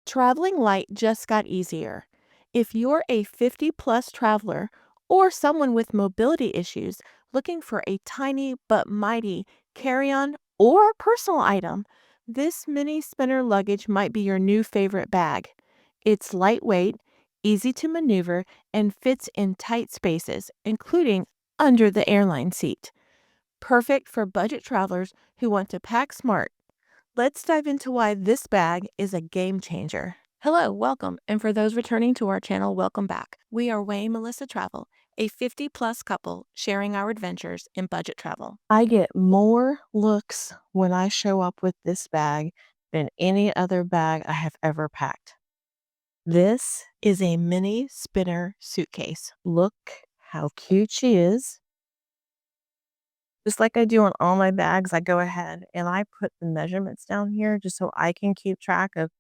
Traveling light just got easier. If you're a 50 plus traveler or someone with mobility issues looking for a tiny but mighty carry on or personal item, this mini spinner luggage might be your new favorite bag. It's lightweight, easy to maneuver, and fits in tight spaces, including under the airline seat. Perfect for budget travelers who want to pack smart. Let's dive into why this bag is a game changer. Hello, welcome, and for those returning to our channel, welcome back. We are Way and Melissa Travel, a 50 plus couple sharing our adventures in budget travel. I get more looks when I show up with this bag than any other bag I have ever packed. This is a mini spinner suitcase. Look how cute she is. Just like I do on all my bags, I go ahead and I put the measurements down here just so I can keep track of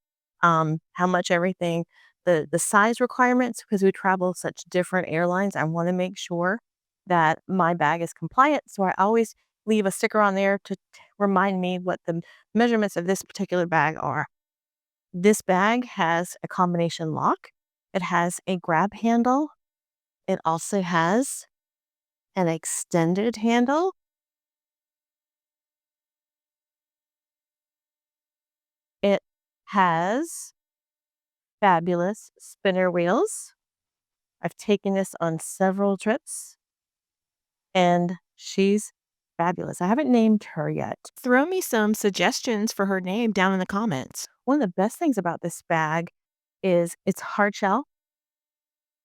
how much everything, the size requirements, because we travel such different airlines. I want to make sure that my bag is compliant. So I always leave a sticker on there to remind me what the measurements of this particular bag are. This bag has a combination lock. It has a grab handle. It also has an extended handle. It has fabulous spinner wheels. I've taken this on several trips and she's fabulous. I haven't named her yet. Throw me some suggestions for her name down in the comments. One of the best things about this bag is it's hard shell,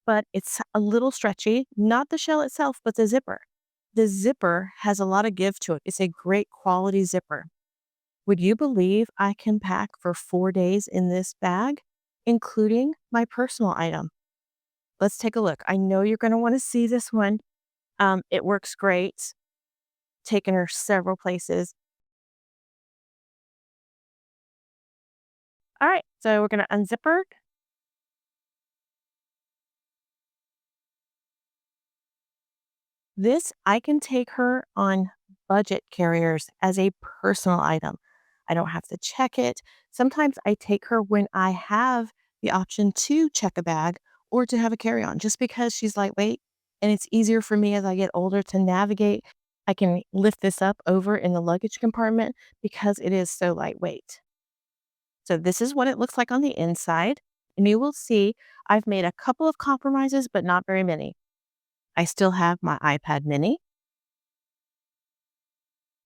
but it's a little stretchy. Not the shell itself, but the zipper. The zipper has a lot of give to it. It's a great quality zipper. Would you believe I can pack for 4 days in this bag, including my personal item? Let's take a look. I know you're going to want to see this one. It works great. Taken her several places. All right, so we're going to unzip her. This, I can take her on budget carriers as a personal item. I don't have to check it. Sometimes I take her when I have the option to check a bag or to have a carry on just because she's lightweight and it's easier for me as I get older to navigate. I can lift this up over in the luggage compartment because it is so lightweight. So this is what it looks like on the inside. And you will see I've made a couple of compromises, but not very many. I still have my iPad mini.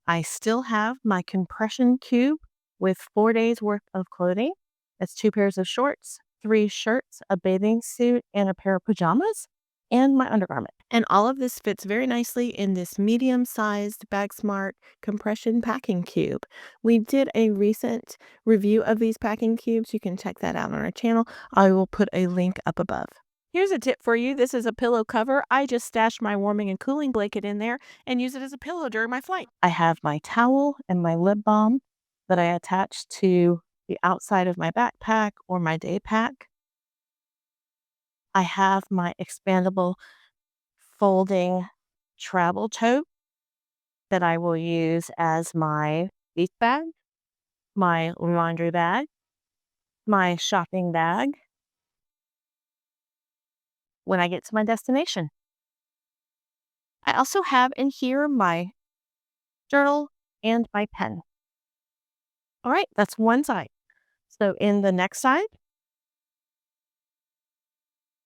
I still have my compression cube with 4 days worth of clothing. That's 2 pairs of shorts, 3 shirts, a bathing suit, and a pair of pajamas, and my undergarment. And all of this fits very nicely in this medium-sized Bag Smart compression packing cube. We did a recent review of these packing cubes. You can check that out on our channel. I will put a link up above. Here's a tip for you. This is a pillow cover. I just stashed my warming and cooling blanket in there and use it as a pillow during my flight. I have my towel and my lip balm that I attach to the outside of my backpack or my day pack. I have my expandable folding travel tote that I will use as my beach bag, my laundry bag, my shopping bag when I get to my destination. I also have in here my journal and my pen. All right, that's one side. So in the next side,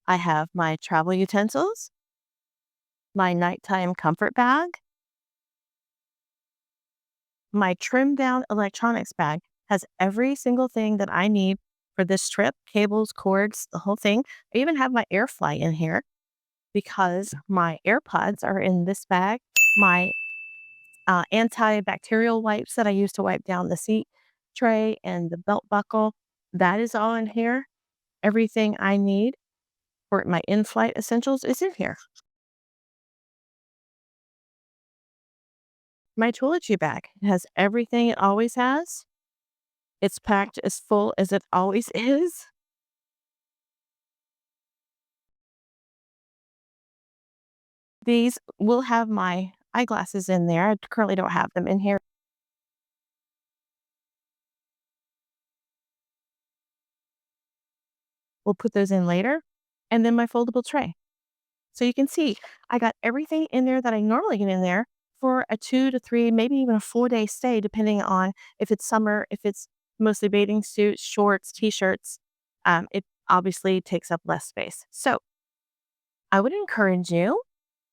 I have my travel utensils, my nighttime comfort bag, my trimmed down electronics bag has every single thing that I need for this trip, cables, cords, the whole thing. I even have my air fly in here because my AirPods are in this bag. My antibacterial wipes that I use to wipe down the seat tray and the belt buckle, that is all in here. Everything I need for my in-flight essentials is in here. My toiletry bag has everything it always has. It's packed as full as it always is. These will have my eyeglasses in there. I currently don't have them in here. We'll put those in later. And then my foldable tray. So you can see I got everything in there that I normally get in there for a 2 to 3, maybe even a 4-day stay, depending on if it's summer, if it's mostly bathing suits, shorts, t-shirts. It obviously takes up less space. So I would encourage you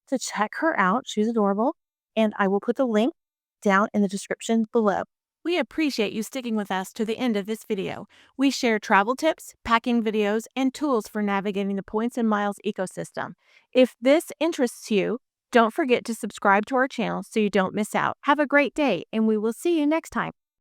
to check her out. She's adorable. And I will put the link down in the description below. We appreciate you sticking with us to the end of this video. We share travel tips, packing videos, and tools for navigating the points and miles ecosystem. If this interests you, don't forget to subscribe to our channel so you don't miss out. Have a great day, and we will see you next time.